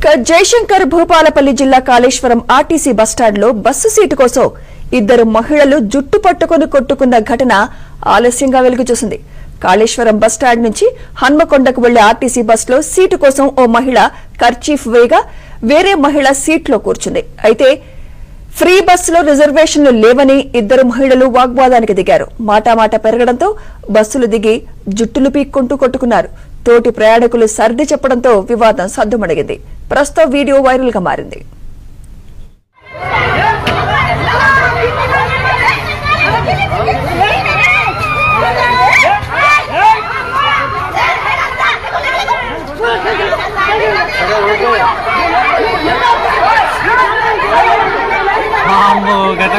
జయశంకర్ భూపాలపల్లి జిల్లా కాళేశ్వరం ఆర్టీసీ బస్టాండ్లో bus seat కోసం ఇద్దరు మహిళలు జుట్టు పట్టుకుని కొట్టుకున్న ఘటన ఆలస్యంగా వెలుగు చూసింది. కాళేశ్వరం బస్టాండ్ నుంచి హన్మకొండకు వెళ్లే ఆర్టీసీ బస్సులో సీటు కోసం ఓ మహిళ కర్చీఫ్ వేయగా వేరే మహిళ సీట్లో కూర్చుంది. అయితే ఫ్రీ బస్సులో రిజర్వేషన్లు లేవని ఇద్దరు మహిళలు వాగ్వాదానికి దిగారు. మాటామాట పెరగడంతో బస్సులు దిగి జుట్టులు పీక్కుంటూ కొట్టుకున్నారు. తోటి ప్రయాణికులు సర్ది చెప్పడంతో వివాదం సద్దుమణిగింది. ప్రస్తుతం వీడియో వైరల్ గా మారింది. గత